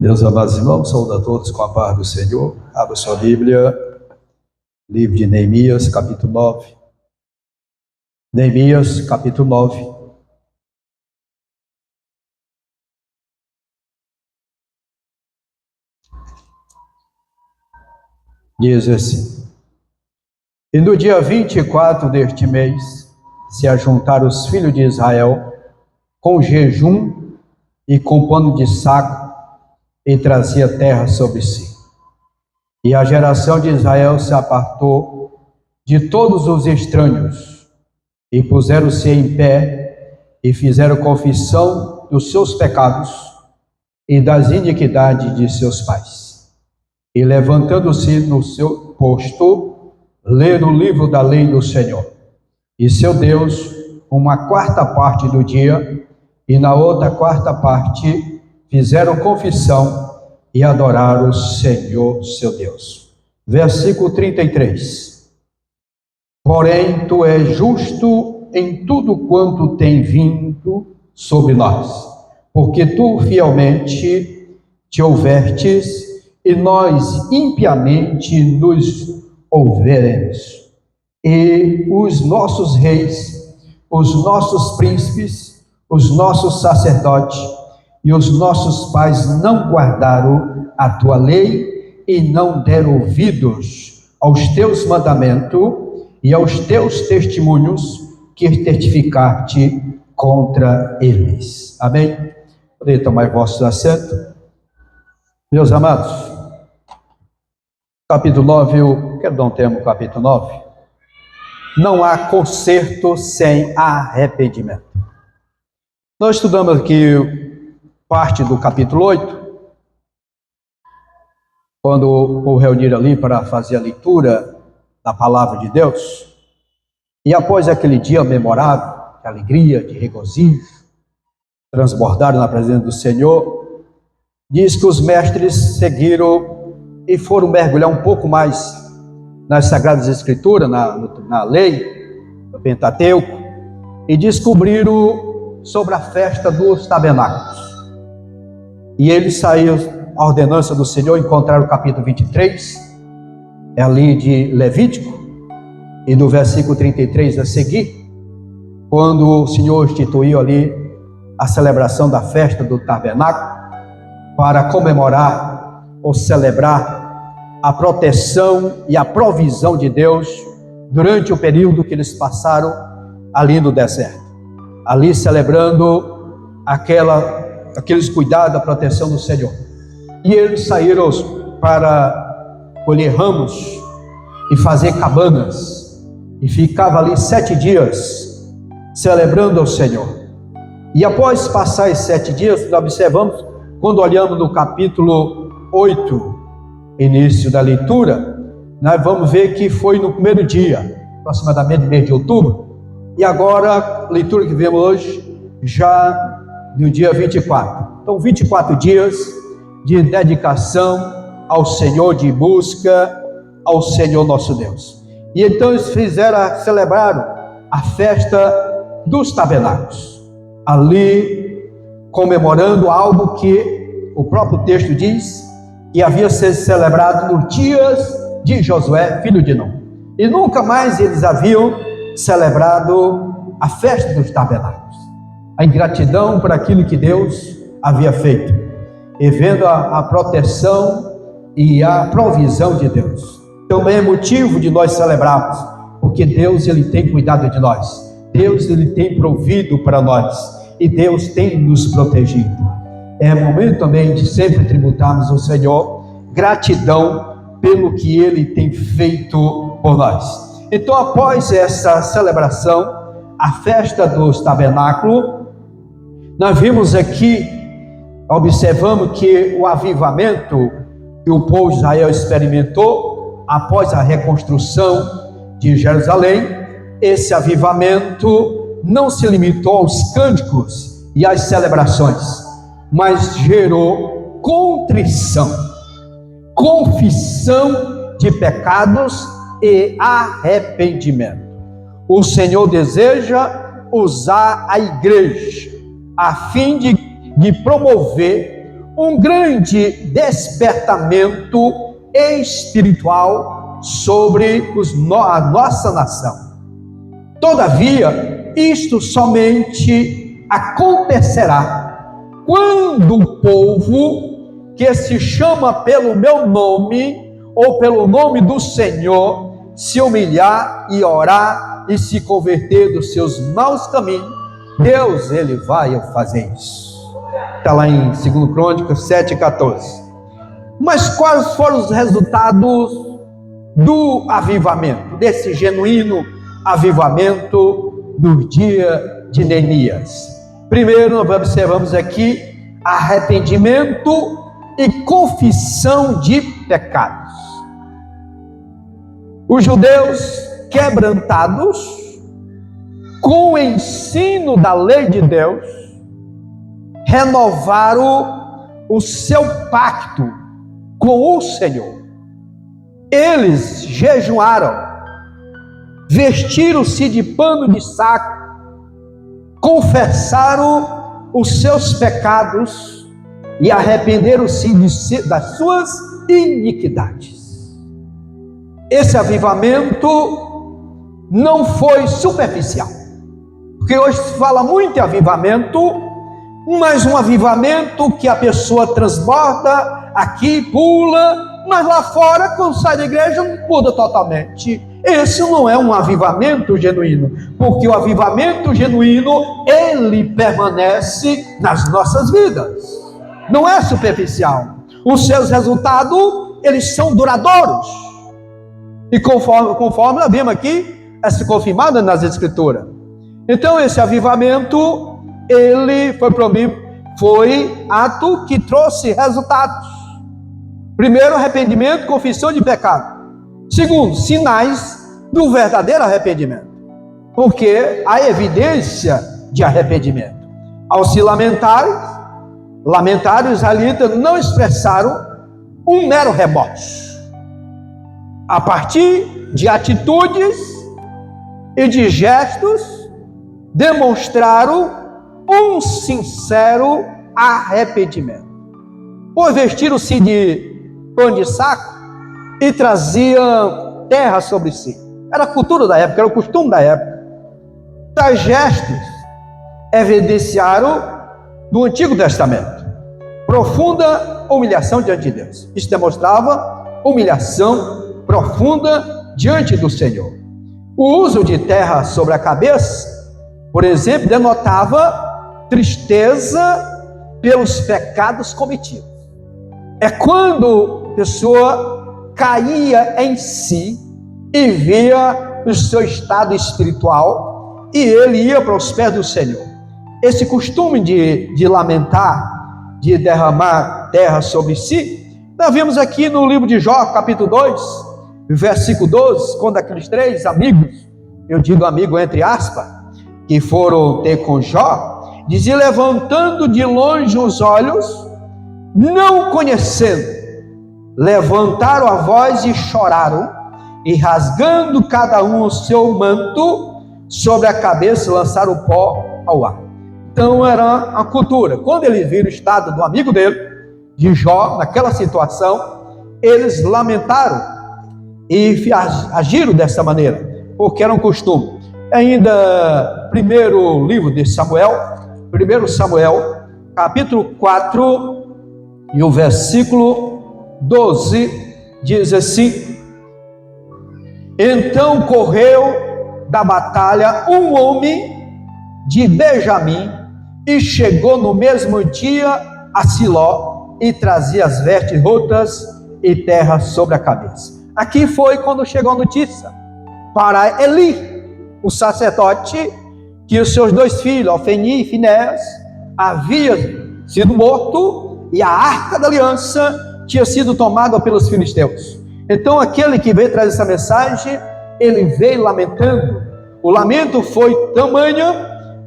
Meus amados irmãos, saúdo a todos com a paz do Senhor. Abra sua Bíblia, livro de Neemias, capítulo 9. Neemias, capítulo 9. Diz assim: E no dia 24 deste mês, se ajuntaram os filhos de Israel, com jejum e com pano de saco, e trazia terra sobre si. E a geração de Israel se apartou de todos os estranhos, e puseram-se em pé, e fizeram confissão dos seus pecados e das iniquidades de seus pais. E levantando-se no seu posto, leram o livro da lei do Senhor e seu Deus, uma quarta parte do dia, e na outra quarta parte fizeram confissão e adoraram o Senhor, seu Deus. Versículo 33. Porém, tu és justo em tudo quanto tem vindo sobre nós, porque tu fielmente te ouvertes, e nós impiamente nos ouveremos. E os nossos reis, os nossos príncipes, os nossos sacerdotes e os nossos pais não guardaram a tua lei e não deram ouvidos aos teus mandamentos e aos teus testemunhos que testificaste contra eles. Amém? Podem tomar vossos assentos. Meus amados, capítulo 9, eu quero dar um termo, capítulo 9. Não há conserto sem arrependimento. Nós estudamos aqui parte do capítulo 8, quando o povo reunir ali para fazer a leitura da palavra de Deus. E após aquele dia memorável, de alegria, de regozijo, transbordaram na presença do Senhor, diz que os mestres seguiram e foram mergulhar um pouco mais nas Sagradas Escrituras, na lei, no Pentateuco, e descobriram sobre a festa dos tabernáculos. E eles saíram, a ordenança do Senhor, encontraram o capítulo 23, é ali de Levítico, e no versículo 33 a seguir, quando o Senhor instituiu ali a celebração da festa do tabernáculo, para comemorar ou celebrar a proteção e a provisão de Deus durante o período que eles passaram ali no deserto, ali celebrando aqueles cuidados da proteção do Senhor. E eles saíram para colher ramos e fazer cabanas, e ficava ali 7 dias celebrando ao Senhor. E após passar esses 7 dias, nós observamos, quando olhamos no capítulo 8, início da leitura, nós vamos ver que foi no primeiro dia, aproximadamente mês de outubro, e agora a leitura que vemos hoje, já no dia 24. Então, 24 dias de dedicação ao Senhor, de busca ao Senhor nosso Deus. E então eles celebraram a festa dos tabernáculos, ali comemorando algo que o próprio texto diz que havia sido celebrado nos dias de Josué, filho de Nun. E nunca mais eles haviam celebrado a festa dos tabernáculos. A ingratidão por aquilo que Deus havia feito, e vendo a proteção e a provisão de Deus. Também é motivo de nós celebrarmos, porque Deus, Ele tem cuidado de nós. Deus, Ele tem provido para nós, e Deus tem nos protegido. É momento também de sempre tributarmos ao Senhor gratidão pelo que Ele tem feito por nós. Então, após essa celebração, a festa dos tabernáculos, nós vimos aqui, observamos que o avivamento que o povo de Israel experimentou após a reconstrução de Jerusalém, esse avivamento não se limitou aos cânticos e às celebrações, mas gerou contrição, confissão de pecados e arrependimento. O Senhor deseja usar a igreja a fim de promover um grande despertamento espiritual sobre a nossa nação. Todavia, isto somente acontecerá quando o povo que se chama pelo meu nome ou pelo nome do Senhor se humilhar e orar e se converter dos seus maus caminhos, Deus, ele vai fazer isso. Está lá em 2 Crônicas 7:14. Mas quais foram os resultados do avivamento, desse genuíno avivamento no dia de Neemias? Primeiro, nós observamos aqui arrependimento e confissão de pecados. Os judeus quebrantados com o ensino da lei de Deus renovaram o seu pacto com o Senhor. Eles jejuaram, vestiram-se de pano de saco, confessaram os seus pecados e arrependeram-se das suas iniquidades. Esse avivamento não foi superficial, porque hoje se fala muito em avivamento, mas um avivamento que a pessoa transborda aqui, pula, mas lá fora, quando sai da igreja, muda totalmente. Esse não é um avivamento genuíno, porque o avivamento genuíno, ele permanece nas nossas vidas, não é superficial. Os seus resultados, eles são duradouros, e conforme nós vimos aqui, é confirmado nas Escrituras. Então esse avivamento, ele foi ato que trouxe resultados. Primeiro, arrependimento, confissão de pecado. Segundo, sinais do verdadeiro arrependimento, porque há evidência de arrependimento. Ao se lamentarem, os israelitas não expressaram um mero remorso. A partir de atitudes e de gestos, demonstraram um sincero arrependimento. Pois vestiram-se de pano de saco e traziam terra sobre si. Era a cultura da época, era o costume da época. Tais gestos evidenciaram do Antigo Testamento profunda humilhação diante de Deus. Isso demonstrava humilhação profunda diante do Senhor. O uso de terra sobre a cabeça, por exemplo, denotava tristeza pelos pecados cometidos. É quando a pessoa caía em si e via o seu estado espiritual e ele ia para os pés do Senhor. Esse costume de lamentar, de derramar terra sobre si, nós vimos aqui no livro de Jó, capítulo 2, versículo 12, quando aqueles três amigos, eu digo amigo entre aspas, que foram ter com Jó, dizia: levantando de longe os olhos, não conhecendo, levantaram a voz e choraram, e rasgando cada um o seu manto sobre a cabeça, lançaram o pó ao ar. Então era a cultura. Quando eles viram o estado do amigo dele, de Jó, naquela situação, eles lamentaram e agiram dessa maneira, porque era um costume. Ainda, primeiro livro de Samuel, 1 Samuel, capítulo 4, e o versículo 12, diz assim: então correu da batalha um homem de Benjamim, e chegou no mesmo dia a Siló, e trazia as vestes rotas e terra sobre a cabeça. Aqui foi quando chegou a notícia para Eli, o sacerdote, que os seus dois filhos, Ofni e Finéias, haviam sido mortos e a arca da aliança tinha sido tomada pelos filisteus. Então aquele que veio trazer essa mensagem, ele veio lamentando. O lamento foi tamanho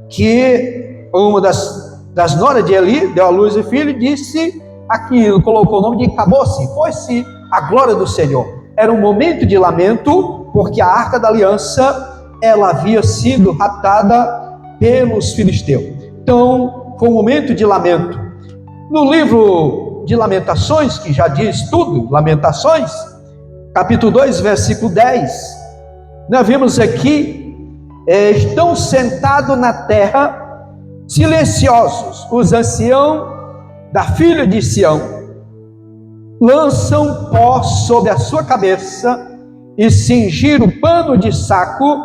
que uma das noras de Eli deu à luz o filho e disse aquilo, colocou o nome de acabou-se, foi-se a glória do Senhor. Era um momento de lamento, porque a arca da aliança, ela havia sido raptada pelos filisteus. Então foi um momento de lamento. No livro de Lamentações, que já diz tudo, Lamentações, capítulo 2, versículo 10, nós vimos aqui, estão sentados na terra, silenciosos, os anciãos da filha de Sião, lançam pó sobre a sua cabeça e cingiram o pano de saco.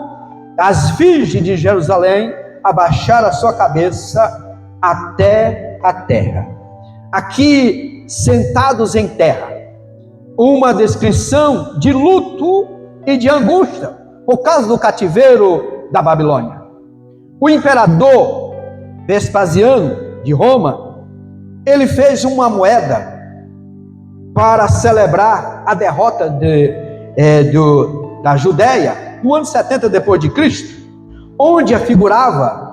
As virgens de Jerusalém abaixaram a sua cabeça até a terra. Aqui, sentados em terra, uma descrição de luto e de angústia por causa do cativeiro da Babilônia. O imperador Vespasiano de Roma, ele fez uma moeda para celebrar a derrota da Judéia no ano 70 depois de Cristo, onde figurava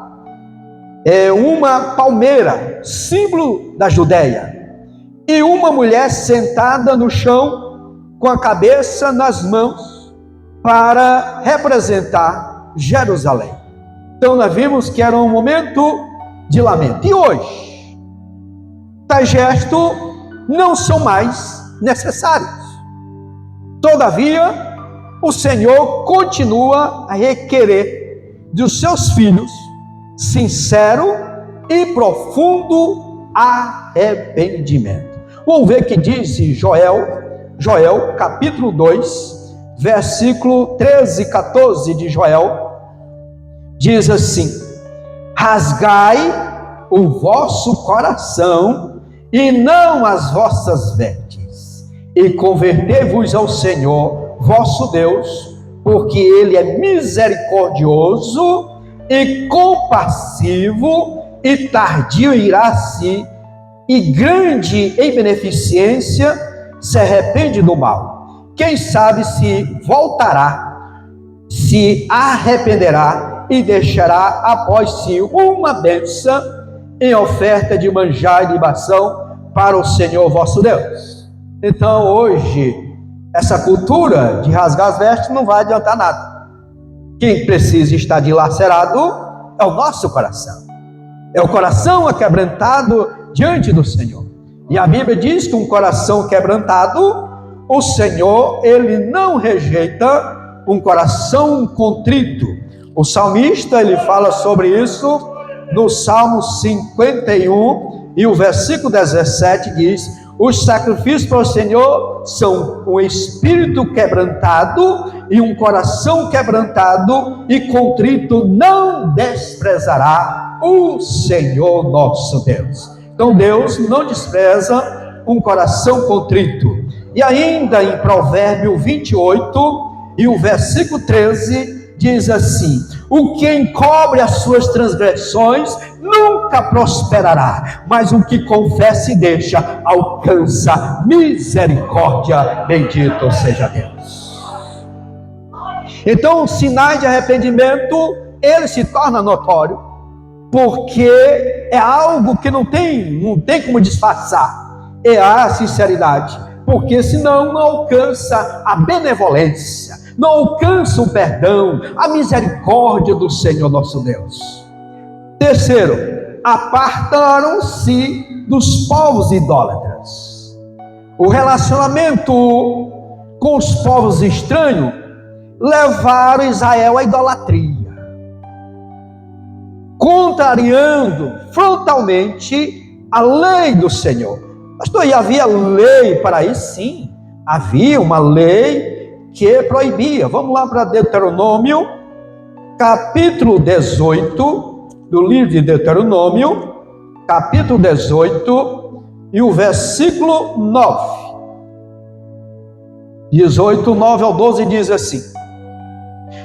uma palmeira, símbolo da Judéia, e uma mulher sentada no chão com a cabeça nas mãos para representar Jerusalém. Então nós vimos que era um momento de lamento. E hoje, tais gestos não são mais necessários. Todavia, o Senhor continua a requerer dos seus filhos sincero e profundo arrependimento. Vamos ver o que diz Joel capítulo 2, versículo 13 e 14 de Joel. Diz assim: rasgai o vosso coração e não as vossas vestes, e convertei-vos ao Senhor vosso Deus, porque Ele é misericordioso e compassivo e tardio em ira-se, e grande em beneficência, se arrepende do mal. Quem sabe se voltará, se arrependerá e deixará após si uma bênção em oferta de manjar e libação para o Senhor vosso Deus. Então hoje, essa cultura de rasgar as vestes não vai adiantar nada. Quem precisa estar dilacerado é o nosso coração. É o coração aquebrantado diante do Senhor. E a Bíblia diz que um coração quebrantado, o Senhor, Ele não rejeita um coração contrito. O salmista, ele fala sobre isso no Salmo 51, e o versículo 17 diz: os sacrifícios para o Senhor são um espírito quebrantado e um coração quebrantado, e contrito não desprezará o Senhor nosso Deus. Então Deus não despreza um coração contrito. E ainda em Provérbio 28 e o versículo 13 diz assim: o que encobre as suas transgressões nunca prosperará, mas o que confessa e deixa alcança misericórdia. Bendito seja Deus. Então, os sinais de arrependimento, ele se torna notório, porque é algo que não tem como disfarçar. É a sinceridade, porque senão não alcança a benevolência, não alcança o perdão, a misericórdia do Senhor nosso Deus. Terceiro, apartaram-se dos povos idólatras. O relacionamento com os povos estranhos levaram Israel à idolatria, contrariando frontalmente a lei do Senhor. Pastor, e havia lei para isso? Sim, havia uma lei que proibia. Vamos lá para Deuteronômio, capítulo 18, do livro de Deuteronômio, capítulo 18, e o versículo 9. 18, 9 ao 12 diz assim: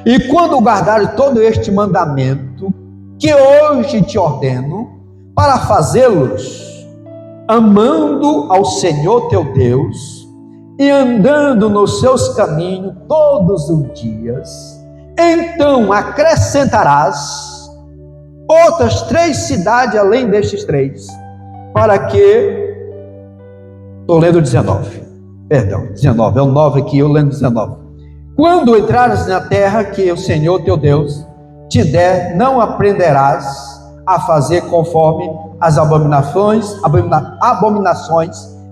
e quando guardares todo este mandamento que hoje te ordeno, para fazê-los, amando ao Senhor teu Deus, e andando nos seus caminhos todos os dias, então acrescentarás outras 3 cidades além destes 3, para que... Estou lendo 19, perdão, 19, é o 9 aqui, eu lendo 19. Quando entrares na terra que o Senhor teu Deus te der, não aprenderás a fazer conforme as abominações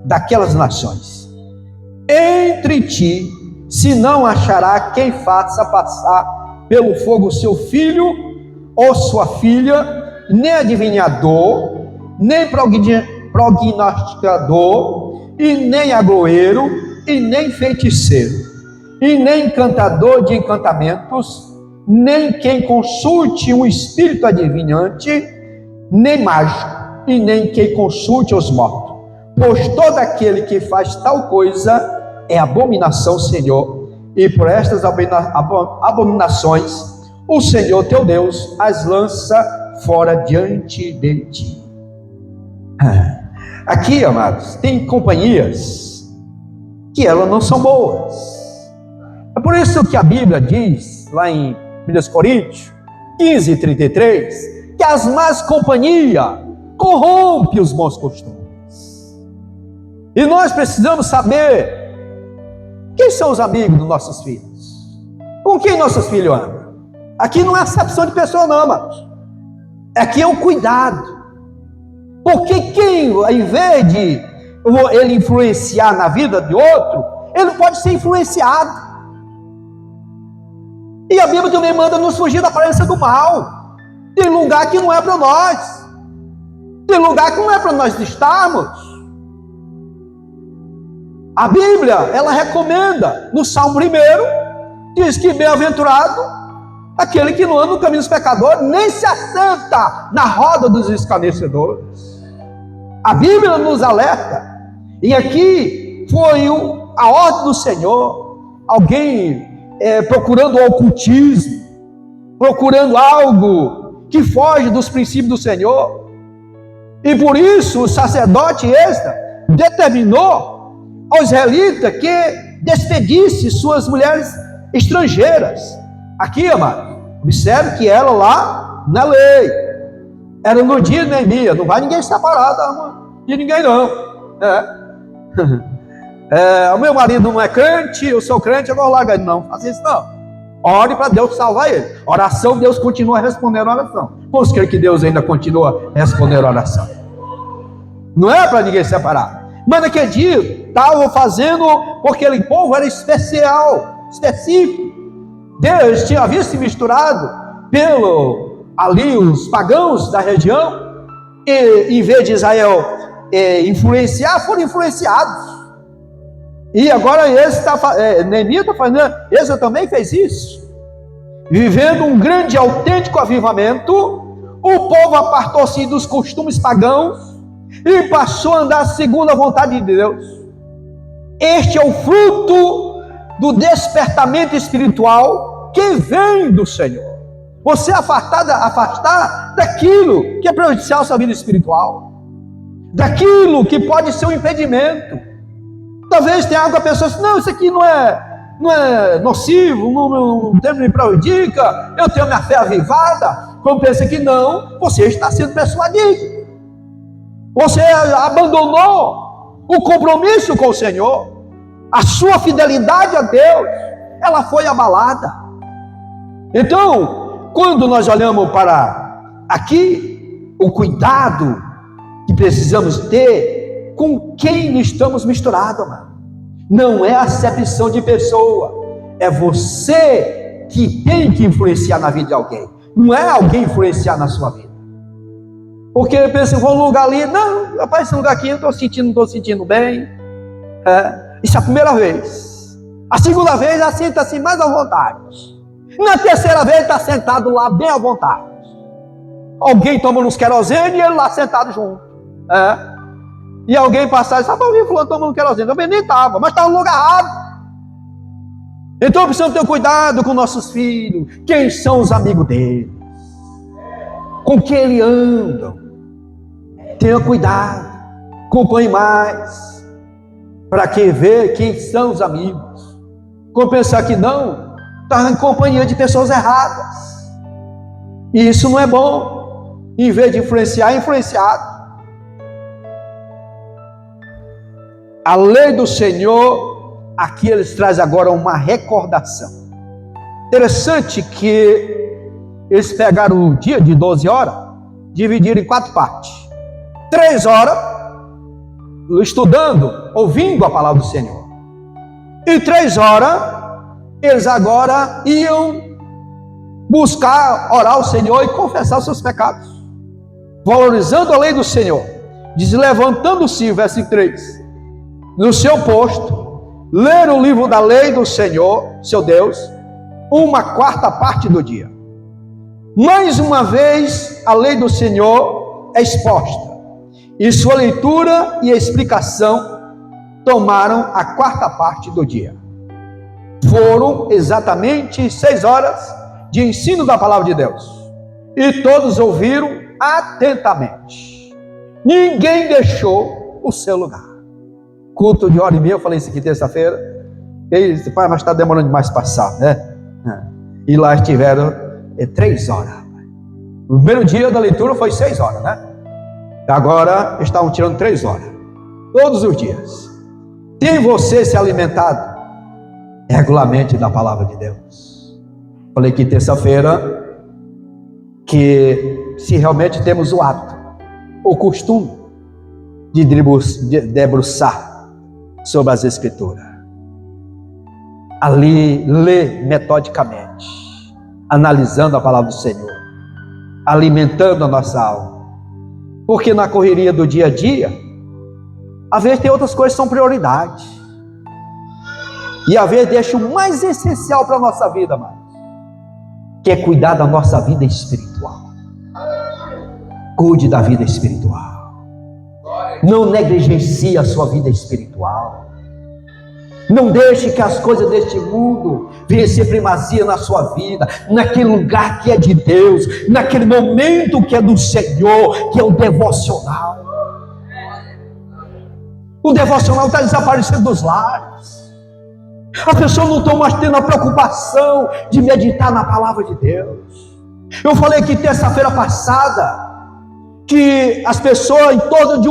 daquelas nações. Entre ti se não achará quem faça passar pelo fogo seu filho ou sua filha, nem adivinhador, nem prognosticador, e nem agoeiro, e nem feiticeiro, e nem encantador de encantamentos, nem quem consulte um espírito adivinhante, nem mágico, e nem quem consulte os mortos. Pois todo aquele que faz tal coisa é abominação ao Senhor, e por estas abominações o Senhor teu Deus as lança fora diante de ti. Aqui, amados, tem companhias que elas não são boas. É por isso que a Bíblia diz, lá em 1 Coríntios 15:33, que as más companhias corrompem os bons costumes. E nós precisamos saber quem são os amigos dos nossos filhos, com quem nossos filhos andam. Aqui não é acepção de pessoa não, amados. Aqui é um cuidado. Porque quem, em vez de ele influenciar na vida de outro, ele pode ser influenciado. E a Bíblia também manda nos fugir da aparência do mal. Tem lugar que não é para nós. Tem lugar que não é para nós estarmos. A Bíblia, ela recomenda, no Salmo 1, diz que bem-aventurado aquele que não anda no caminho dos pecadores, nem se assenta na roda dos escarnecedores. A Bíblia nos alerta. E aqui foi a ordem do Senhor. Alguém procurando o ocultismo, procurando algo que foge dos princípios do Senhor. E por isso o sacerdote determinou aos israelitas que despedisse suas mulheres estrangeiras. Aqui, amado, observe que ela lá na lei, era no dia de Neemias, não vai ninguém separado de ninguém não. O meu marido não é crente, eu sou crente, eu vou largar ele. Não, faça isso não. Ore para Deus salvar ele. Oração, Deus continua respondendo a oração. Vamos crer que Deus ainda continua respondendo a oração. Não é para ninguém separar. Mas naquele dia, estavam fazendo, porque aquele povo era especial, específico. Deus havia se misturado ali os pagãos da região, e em vez de Israel influenciar, foram influenciados. E agora Neemias está fazendo, Êxodo também fez isso. Vivendo um grande, autêntico avivamento, o povo apartou-se dos costumes pagãos e passou a andar segundo a vontade de Deus. Este é o fruto do despertamento espiritual que vem do Senhor. Você afastar daquilo que é prejudicial à sua vida espiritual, daquilo que pode ser um impedimento. Talvez tenha algo que a pessoa diz, não, isso aqui não é nocivo, não me prejudica, eu tenho minha fé avivada. Quando pensa que não, você está sendo persuadido. Você abandonou o compromisso com o Senhor. A sua fidelidade a Deus, ela foi abalada. Então, quando nós olhamos para aqui, o cuidado que precisamos ter com quem estamos misturados, mano. Não é acepção de pessoa, é você que tem que influenciar na vida de alguém. Não é alguém influenciar na sua vida. Porque pensa, vou num lugar ali, não, rapaz, esse lugar aqui eu não estou sentindo bem. Isso é a primeira vez. A segunda vez já senta assim mais à vontade. Na terceira vez está sentado lá bem à vontade. Alguém tomando uns querosene e ele lá sentado junto. E alguém passar e diz, rapaz, eu vi fulano tomando querosene. Também nem estava, mas estava no lugar errado. Então precisamos ter cuidado com nossos filhos. Quem são os amigos deles? Com quem eles andam? Tenha cuidado, acompanhe mais, para quem vê quem são os amigos. Quando pensar que não, está em companhia de pessoas erradas, e isso não é bom. Em vez de influenciar, é influenciado. A lei do Senhor, aqui eles trazem agora uma recordação. Interessante que eles pegaram o dia de 12 horas, dividiram em 4 partes. 3 horas, estudando, ouvindo a palavra do Senhor. E 3 horas, eles agora iam buscar, orar ao Senhor e confessar os seus pecados, valorizando a lei do Senhor. Diz: levantando-se, versículo 3, no seu posto, ler o livro da lei do Senhor, seu Deus, 1/4 parte do dia. Mais uma vez, a lei do Senhor é exposta, e sua leitura e explicação tomaram a 4ª parte do dia. Foram exatamente 6 horas de ensino da palavra de Deus, e todos ouviram atentamente. Ninguém deixou o seu lugar. Culto de 1h30, eu falei isso aqui terça-feira. Ele disse: pai, mas está demorando demais passar, né? E lá estiveram 3 horas. O primeiro dia da leitura foi 6 horas, né? Agora estavam tirando 3 horas, todos os dias. Tem você se alimentado regularmente da palavra de Deus? Falei que terça-feira que se realmente temos o hábito, o costume de debruçar sobre as Escrituras, ali ler metodicamente, analisando a palavra do Senhor, alimentando a nossa alma, porque na correria do dia a dia, às vezes tem outras coisas que são prioridade, e às vezes deixa o mais essencial para a nossa vida, amados, que é cuidar da nossa vida espiritual. Cuide da vida espiritual, não negligencie a sua vida espiritual. Não deixe que as coisas deste mundo venham ser primazia na sua vida, naquele lugar que é de Deus, naquele momento que é do Senhor, que é o devocional. O devocional está desaparecendo dos lares. As pessoas não estão mais tendo a preocupação de meditar na palavra de Deus. Eu falei aqui terça-feira passada que as pessoas em torno de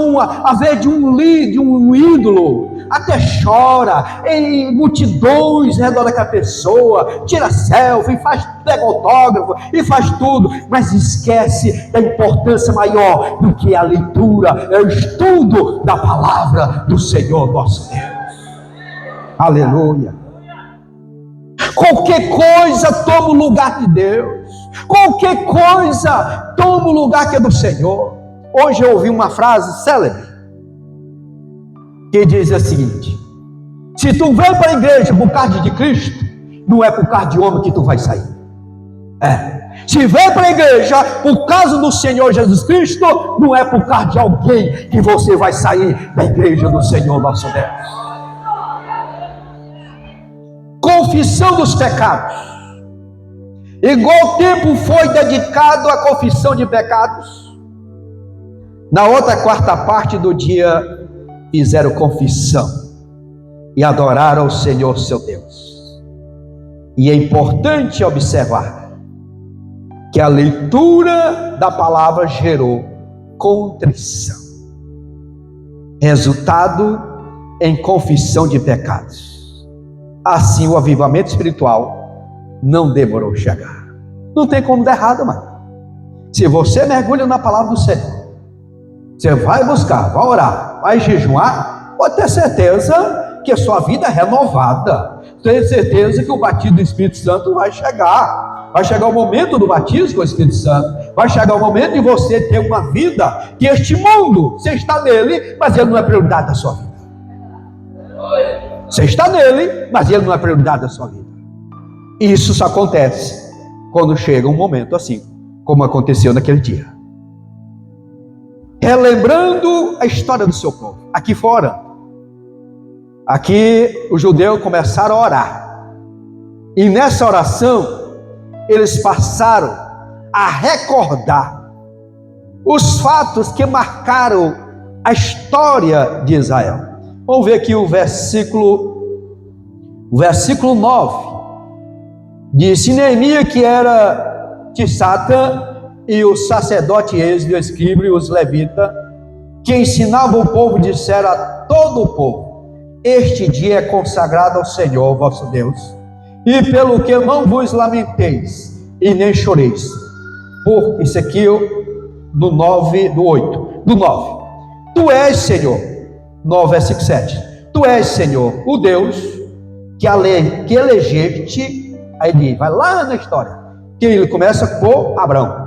um ídolo, até chora, em multidões ao redor daquela pessoa, tira selfie, pega autógrafo e faz tudo, mas esquece da importância maior do que a leitura, é o estudo da palavra do Senhor nosso Deus. Aleluia. Qualquer coisa toma o lugar de Deus, qualquer coisa toma o lugar que é do Senhor. Hoje eu ouvi uma frase célebre que diz o seguinte: se tu vem para a igreja por causa de Cristo, não é por causa de homem que tu vai sair. Se vem para a igreja por causa do Senhor Jesus Cristo, não é por causa de alguém que você vai sair da igreja do Senhor nosso Deus. Confissão dos pecados. Igual tempo foi dedicado à confissão de pecados, na outra 4ª parte do dia fizeram confissão e adoraram ao Senhor seu Deus. E é importante observar que a leitura da palavra gerou contrição, resultado em confissão de pecados. Assim o avivamento espiritual não demorou a chegar. Não tem como dar errado, mano. Se você mergulha na palavra do Senhor, você vai buscar, vai orar, vai jejuar, pode ter certeza que a sua vida é renovada. Tenha certeza que o batismo do Espírito Santo vai chegar. Vai chegar o momento do batismo com o Espírito Santo. Vai chegar o momento de você ter uma vida que este mundo, você está nele, mas ele não é prioridade da sua vida. Você está nele, mas ele não é prioridade da sua vida. Isso só acontece quando chega um momento assim, como aconteceu naquele dia. Relembrando a história do seu povo, aqui fora. Aqui os judeus começaram a orar. E nessa oração, eles passaram a recordar os fatos que marcaram a história de Israel. Vamos ver aqui o versículo 9. Disse Neemias, que era Tisata, e o sacerdote Esdras, o escriba e os levitas, que ensinavam o povo, disseram a todo o povo: este dia é consagrado ao Senhor vosso Deus, e pelo que não vos lamenteis e nem choreis. Por isso aqui do 9, Tu és, Senhor, no versículo 7, Tu és, Senhor, o Deus que elegeste, aí ele vai lá na história, que ele começa por Abrão,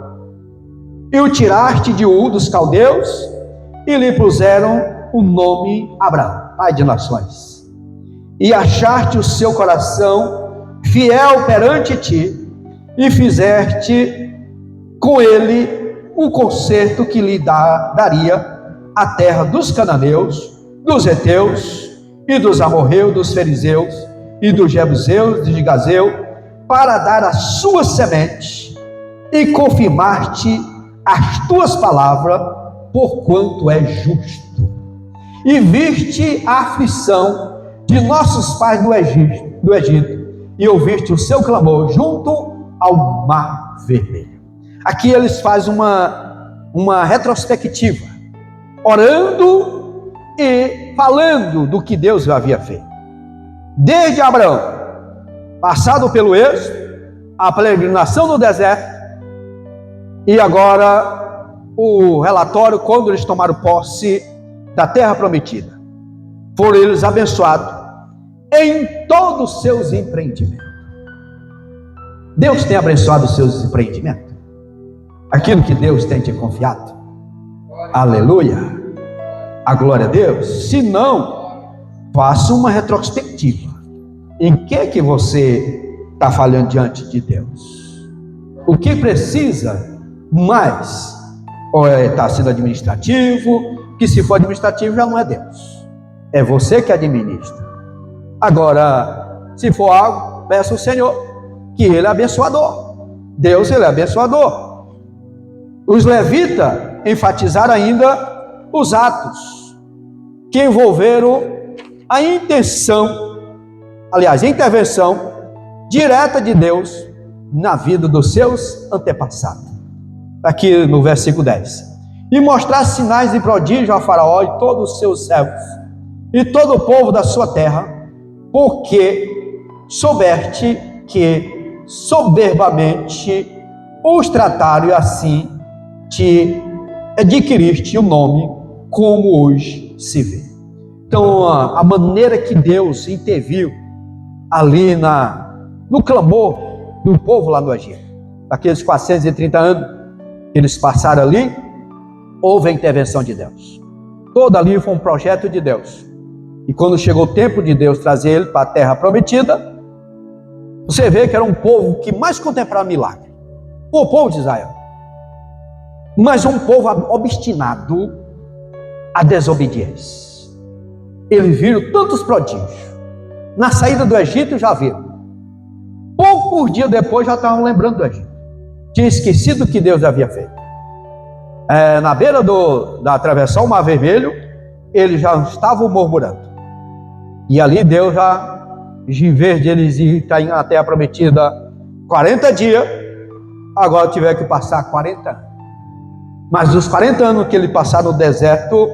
e o tiraste de Ur dos caldeus, e lhe puseram o nome Abrão, pai de nações, e achaste o seu coração fiel perante ti, e fizeste com ele o concerto que lhe daria a terra dos cananeus, dos heteus, e dos amorreus, dos fariseus, e dos jebuseus, de Gazeu, para dar a sua semente, e confirmar-te as tuas palavras, porquanto é justo. E viste a aflição de nossos pais no Egito, e ouviste o seu clamor junto ao mar vermelho. Aqui eles fazem uma retrospectiva, orando e falando do que Deus havia feito. Desde Abraão, passado pelo êxodo, a peregrinação no deserto, e agora o relatório quando eles tomaram posse da terra prometida. Foram eles abençoados em todos os seus empreendimentos. Deus tem abençoado os seus empreendimentos? Aquilo que Deus tem te confiado? Aleluia! A glória a Deus. Se não, faça uma retrospectiva. Em que você está falhando diante de Deus? O que precisa mais? Ou está sendo administrativo? Que se for administrativo já não é Deus, é você que administra. Agora, se for algo, peça ao Senhor, que Ele é abençoador. Deus, Ele é abençoador. Os levitas enfatizaram ainda os atos que envolveram a intenção, aliás, a intervenção direta de Deus na vida dos seus antepassados. Aqui no versículo 10. E mostrar sinais e prodígios a Faraó e todos os seus servos, e todo o povo da sua terra, porque soubeste que soberbamente os trataram, e assim te adquiriste o nome, como hoje se vê. Então, a maneira que Deus interviu ali no clamor do povo lá no Egito, aqueles 430 anos que eles passaram ali, houve a intervenção de Deus. Todo ali foi um projeto de Deus. E quando chegou o tempo de Deus trazer ele para a terra prometida, você vê que era um povo que mais contemplava milagre. O povo de Israel. Mas um povo obstinado à desobediência. Eles viram tantos prodígios. Na saída do Egito já viram. Poucos dias depois já estavam lembrando do Egito. Tinha esquecido o que Deus havia feito. Na beira da atravessar o Mar Vermelho, eles já estavam murmurando. E ali Deus já, em vez de eles estarem na terra prometida 40 dias, agora tiver que passar 40 anos. Mas os 40 anos que ele passaram no deserto,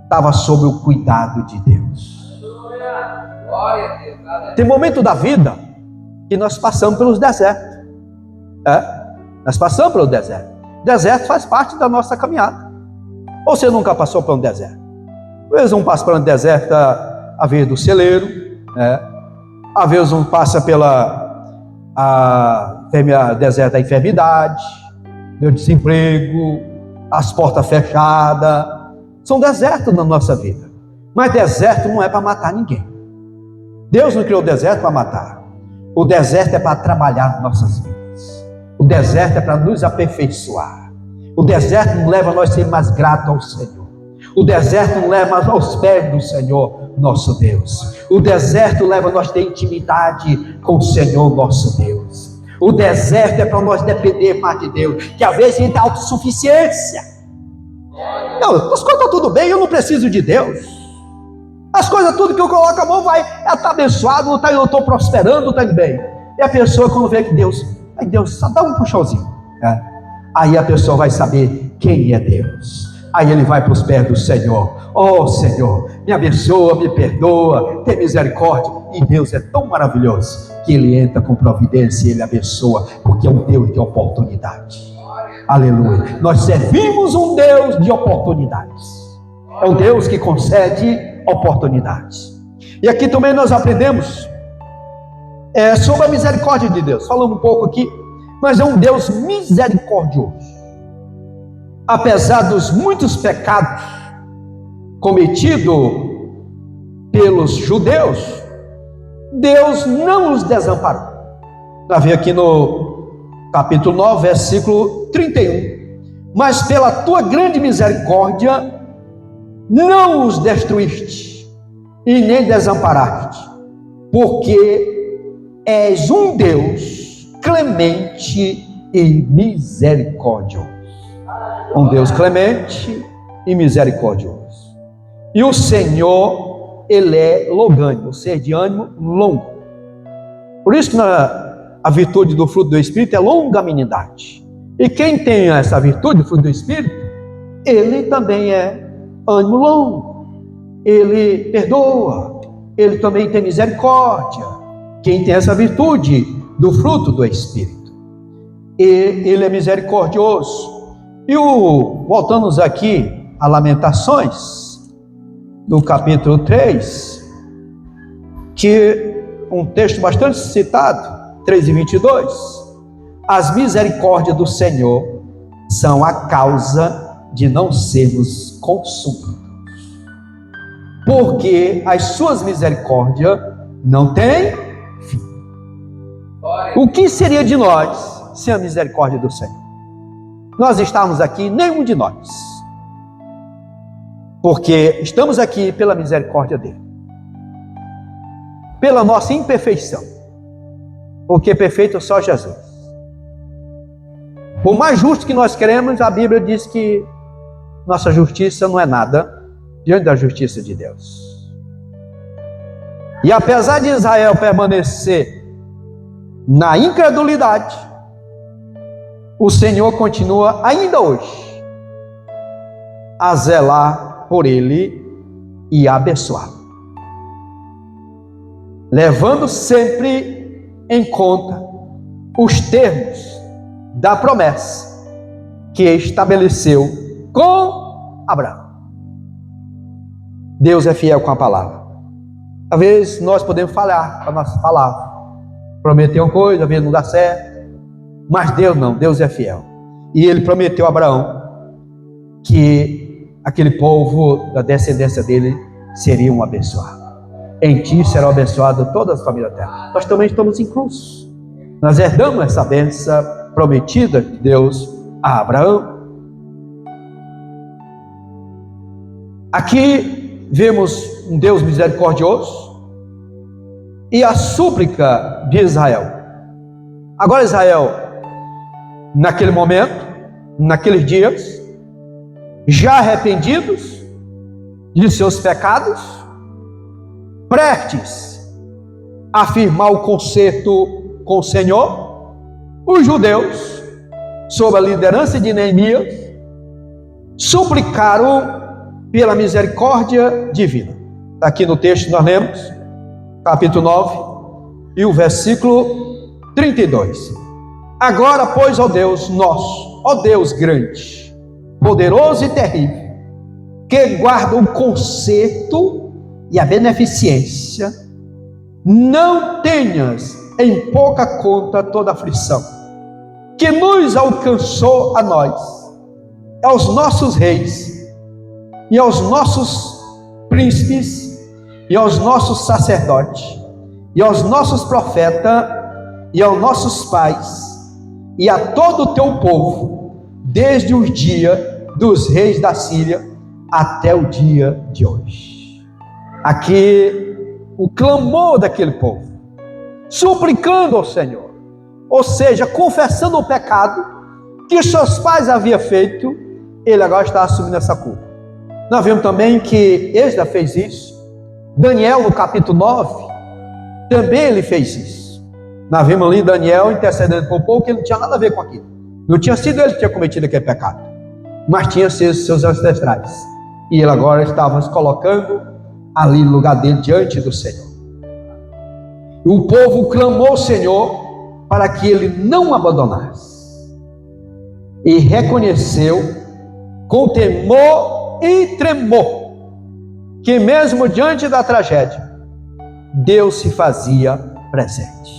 estava sob o cuidado de Deus. Tem momento da vida que nós passamos pelos desertos. Nós passamos pelo deserto. Deserto faz parte da nossa caminhada. Ou você nunca passou por um deserto? Às vezes um passa pelo deserto a vez do celeiro, às vezes um passa deserto da enfermidade, do desemprego, as portas fechadas. São desertos na nossa vida. Mas deserto não é para matar ninguém. Deus não criou o deserto para matar. O deserto é para trabalhar nas nossas vidas. O deserto é para nos aperfeiçoar. O deserto não leva a nós a ser mais gratos ao Senhor. O deserto não leva aos pés do Senhor, nosso Deus. O deserto leva a nós a ter intimidade com o Senhor, nosso Deus. O deserto é para nós depender mais de Deus. Que às vezes a gente tem autossuficiência. Não, as coisas estão tudo bem, eu não preciso de Deus. As coisas, tudo que eu coloco a mão vai, está abençoado, eu estou prosperando, está indo bem. E a pessoa, quando vê que Deus só dá um puxãozinho. Aí a pessoa vai saber quem é Deus. Aí ele vai para os pés do Senhor. Oh Senhor, me abençoa, me perdoa, tem misericórdia. E Deus é tão maravilhoso que Ele entra com providência e Ele abençoa, porque é um Deus de oportunidade. Aleluia. Nós servimos um Deus de oportunidades. É um Deus que concede oportunidades. E aqui também nós aprendemos sobre a misericórdia de Deus. Falamos um pouco aqui, mas é um Deus misericordioso. Apesar dos muitos pecados cometidos pelos judeus, Deus não os desamparou. Nós vemos aqui no capítulo 9, versículo 31. Mas pela tua grande misericórdia, não os destruíste e nem desamparaste, porque és um Deus clemente e misericordioso. Um Deus clemente e misericordioso. E o Senhor, Ele é longânimo, ser de ânimo longo. Por isso que a virtude do fruto do Espírito é longanimidade. E quem tem essa virtude, o fruto do Espírito, ele também é ânimo longo. Ele perdoa. Ele também tem misericórdia. Quem tem essa virtude do fruto do Espírito. E ele é misericordioso. E voltamos aqui a Lamentações, no capítulo 3, que um texto bastante citado, 3:22, as misericórdias do Senhor são a causa de não sermos consumidos, porque as suas misericórdias não têm fim. O que seria de nós sem a misericórdia do Senhor? Nós estamos aqui, nenhum de nós, porque estamos aqui pela misericórdia dele, pela nossa imperfeição, porque perfeito é só Jesus. Por mais justo que nós queremos, a Bíblia diz que nossa justiça não é nada diante da justiça de Deus. E apesar de Israel permanecer na incredulidade, o Senhor continua ainda hoje a zelar por ele e abençoá-lo, levando sempre em conta os termos da promessa que estabeleceu com Abraão. Deus é fiel com a palavra. Às vezes nós podemos falhar com a nossa palavra, prometer uma coisa, às vezes não dá certo, mas Deus não, Deus é fiel. E ele prometeu a Abraão que aquele povo da descendência dele seriam abençoados. Em ti serão abençoadas todas as famílias da terra. Nós também estamos em cruz. Nós herdamos essa bênção prometida de Deus a Abraão. Aqui vemos um Deus misericordioso e a súplica de Israel. Agora Israel, naquele momento, naqueles dias, já arrependidos de seus pecados, prestes a firmar o concerto com o Senhor, os judeus, sob a liderança de Neemias, suplicaram pela misericórdia divina. Aqui no texto nós lemos, capítulo 9, e o versículo 32. Agora, pois, ó Deus nosso, ó Deus grande, poderoso e terrível, que guarda o conserto e a beneficência, não tenhas em pouca conta toda aflição que nos alcançou a nós, aos nossos reis, e aos nossos príncipes, e aos nossos sacerdotes, e aos nossos profetas, e aos nossos pais, e a todo o teu povo, desde os dias dos reis da Síria até o dia de hoje. Aqui o clamor daquele povo, suplicando ao Senhor, ou seja, confessando o pecado que seus pais haviam feito, ele agora está assumindo essa culpa. Nós vemos também que Esdras fez isso, Daniel no capítulo 9, também ele fez isso. Nós vimos ali Daniel intercedendo por um povo que não tinha nada a ver com aquilo. Não tinha sido ele que tinha cometido aquele pecado, mas tinha sido seus ancestrais. E ele agora estava se colocando ali no lugar dele, diante do Senhor. E o povo clamou ao Senhor para que ele não abandonasse. E reconheceu com temor e tremor que mesmo diante da tragédia, Deus se fazia presente.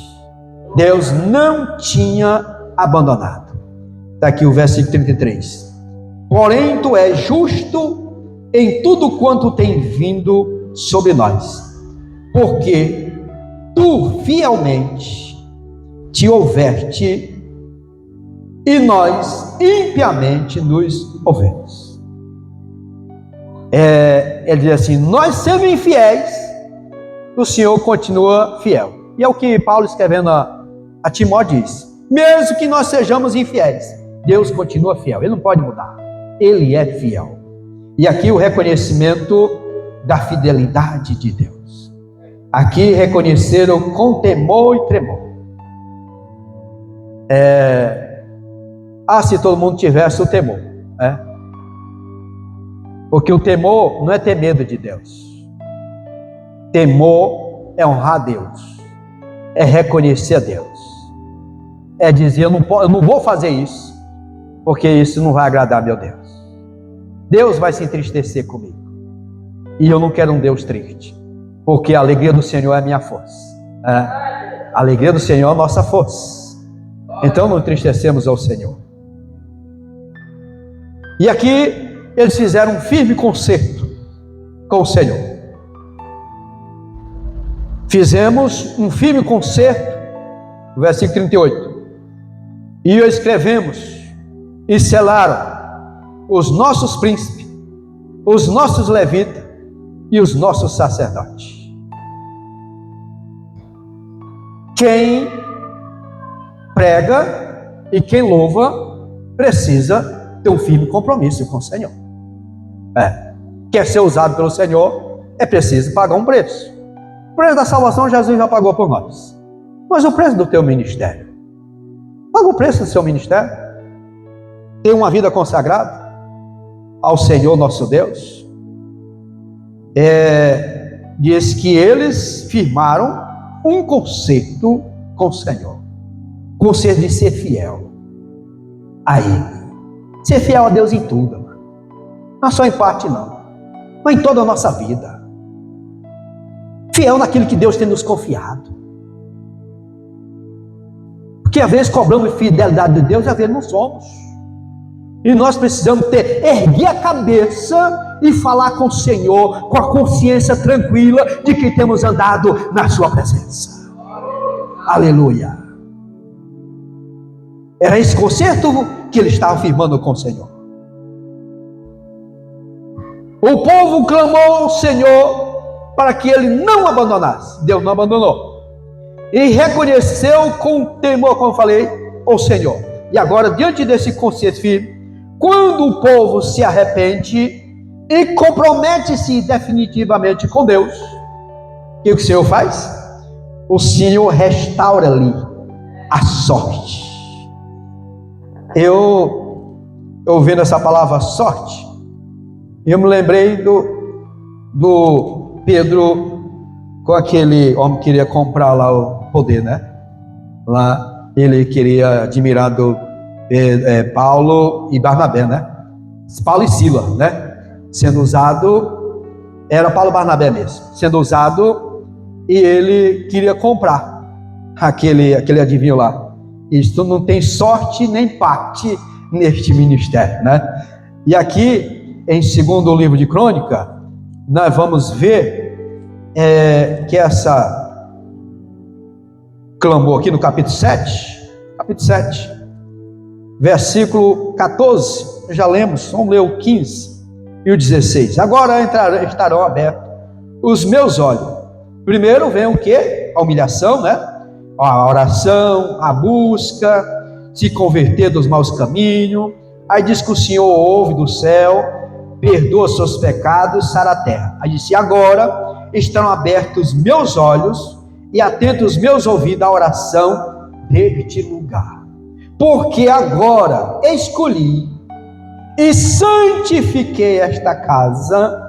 Deus não tinha abandonado. Está aqui o versículo 33. Porém, tu és justo em tudo quanto tem vindo sobre nós, porque tu fielmente te houveste e nós impiamente nos houvemos. Ele diz assim, nós sendo infiéis, o Senhor continua fiel. E é o que Paulo, escrevendo a Timóteo, diz. Mesmo que nós sejamos infiéis, Deus continua fiel. Ele não pode mudar. Ele é fiel. E aqui o reconhecimento da fidelidade de Deus. Aqui reconheceram com temor e tremor. Se todo mundo tivesse o temor. Porque o temor não é ter medo de Deus. Temor é honrar a Deus. É reconhecer a Deus. É dizer, eu não vou fazer isso, porque isso não vai agradar meu Deus. Deus vai se entristecer comigo. E eu não quero um Deus triste, porque a alegria do Senhor é a minha força. A alegria do Senhor é a nossa força. Então não entristecemos ao Senhor. E aqui eles fizeram um firme concerto com o Senhor. Fizemos um firme concerto, versículo 38. E o escrevemos e selaram os nossos príncipes, os nossos levitas e os nossos sacerdotes. Quem prega e quem louva precisa ter um firme compromisso com o Senhor. Quer ser usado pelo Senhor, é preciso pagar um preço. O preço da salvação Jesus já pagou por nós. Mas o preço do teu ministério? Paga o preço do seu ministério? Ter uma vida consagrada ao Senhor nosso Deus? Diz que eles firmaram um concerto com o Senhor. Concerto de ser fiel a Ele. Ser fiel a Deus em tudo, mano. Não só em parte não, mas em toda a nossa vida. Fiel naquilo que Deus tem nos confiado. Porque às vezes cobramos fidelidade de Deus e às vezes não somos. E nós precisamos erguer a cabeça e falar com o Senhor com a consciência tranquila de que temos andado na sua presença. Aleluia. Era esse concerto que ele estava firmando com o Senhor. O povo clamou ao Senhor para que ele não abandonasse. Deus não abandonou. E reconheceu com temor, como eu falei, o Senhor. E agora, diante desse concerto firme, quando o povo se arrepende e compromete-se definitivamente com Deus, o que o Senhor faz? O Senhor restaura-lhe a sorte. Eu ouvindo essa palavra sorte, eu me lembrei do Pedro com aquele homem que queria comprar lá o poder, né? Lá ele queria admirar Paulo e Barnabé, né? Paulo e Sila, né? Sendo usado, era Paulo e Barnabé mesmo, sendo usado, e ele queria comprar aquele adivinho lá. Isto não tem sorte nem parte neste ministério, né? E aqui, em segundo livro de Crônica, nós vamos ver que essa clamou aqui no capítulo 7, versículo 14, já lemos, vamos ler o 15 e o 16. Agora estarão abertos os meus olhos. Primeiro vem o que? A humilhação, né? A oração, a busca, se converter dos maus caminhos. Aí diz que o Senhor ouve do céu, perdoa seus pecados, sara a terra. Aí disse, agora estão abertos os meus olhos e atentos os meus ouvidos à oração deste lugar. Porque agora escolhi e santifiquei esta casa,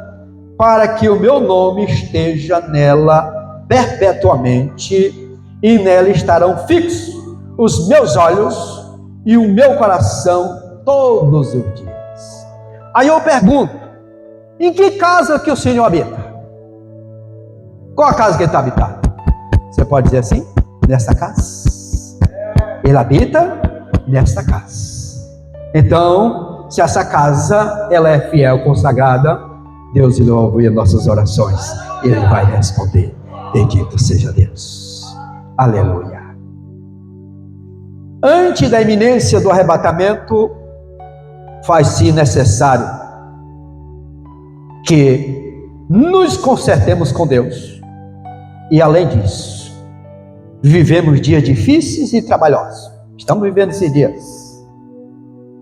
para que o meu nome esteja nela perpetuamente, e nela estarão fixos os meus olhos e o meu coração todos os dias. Aí eu pergunto, Em que casa que o Senhor habita? Qual a casa que ele está habitando? Você pode dizer assim? Nesta casa. Ele habita nesta casa. Então, se essa casa ela é fiel, consagrada, Deus irá ouvir nossas orações. Ele vai responder. Bendito seja Deus. Aleluia. Antes da iminência do arrebatamento, faz-se necessário que nos consertemos com Deus. E além disso, vivemos dias difíceis e trabalhosos. Estamos vivendo esses dias.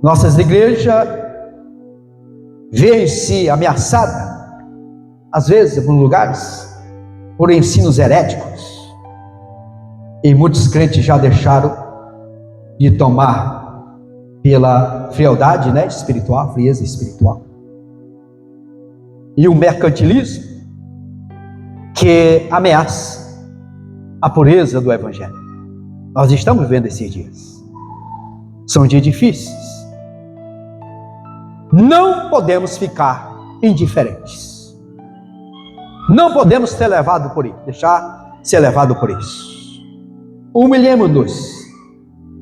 Nossas igrejas veem-se ameaçadas, às vezes, em alguns lugares, por ensinos heréticos. E muitos crentes já deixaram de tomar pela frialdade, espiritual, frieza espiritual. E o mercantilismo que ameaça a pureza do Evangelho. Nós estamos vivendo esses dias. São dias difíceis. Não podemos ficar indiferentes. Não podemos ser levados por isso, deixar ser levado por isso. Humilhemos-nos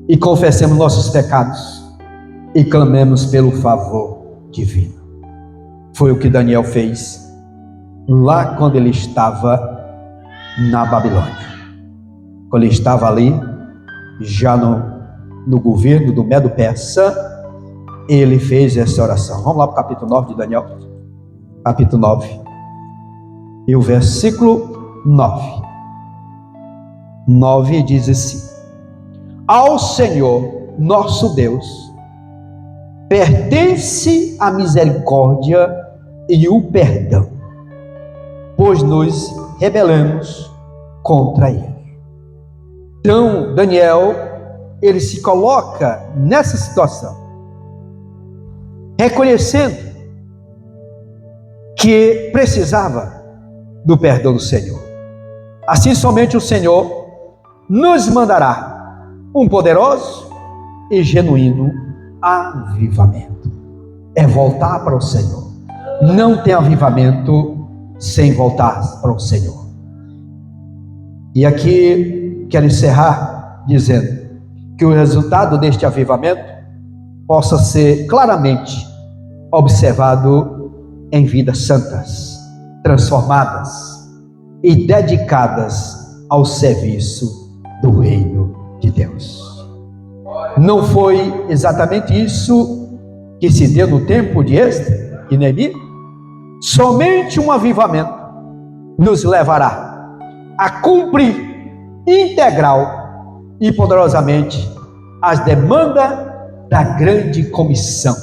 e confessemos nossos pecados e clamemos pelo favor divino. Foi o que Daniel fez lá quando ele estava na Babilônia. Quando ele estava ali, já no governo do Medo-Persa, ele fez essa oração. Vamos lá para o capítulo 9 de Daniel. Capítulo 9. E o versículo 9. 9 diz assim: ao Senhor nosso Deus pertence a misericórdia e o perdão, pois nos rebelamos contra ele. Então, Daniel, ele se coloca nessa situação, reconhecendo que precisava do perdão do Senhor. Assim somente o Senhor nos mandará um poderoso e genuíno avivamento. É voltar para o Senhor. Não tem avivamento sem voltar para o Senhor. E aqui quero encerrar dizendo que o resultado deste avivamento possa ser claramente observado em vidas santas, transformadas e dedicadas ao serviço do reino de Deus. Não foi exatamente isso que se deu no tempo de Esdras e Neemias? Somente um avivamento nos levará a cumprir integral e poderosamente as demandas da grande comissão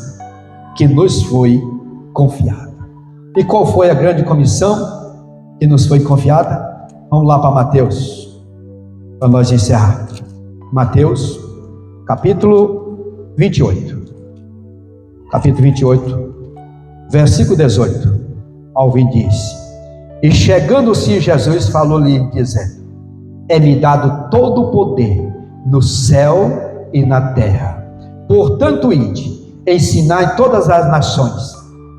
que nos foi confiada. E qual foi a grande comissão que nos foi confiada? Vamos lá para Mateus, para nós encerrar. Mateus, capítulo 28. Capítulo 28, versículo 18 ao 20 diz: e chegando-se Jesus, falou-lhe, dizendo: é-me dado todo o poder no céu e na terra. Portanto, ide, ensinai todas as nações,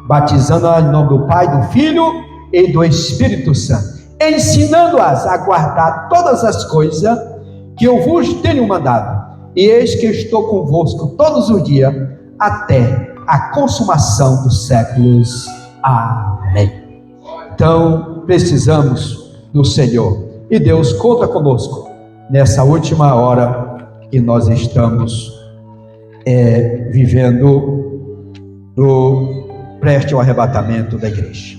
batizando-as em nome do Pai, do Filho e do Espírito Santo, ensinando-as a guardar todas as coisas que eu vos tenho mandado. E eis que estou convosco todos os dias, até a consumação dos séculos. Amém. Então, precisamos do Senhor. E Deus conta conosco nessa última hora que nós estamos vivendo preste ao arrebatamento da igreja.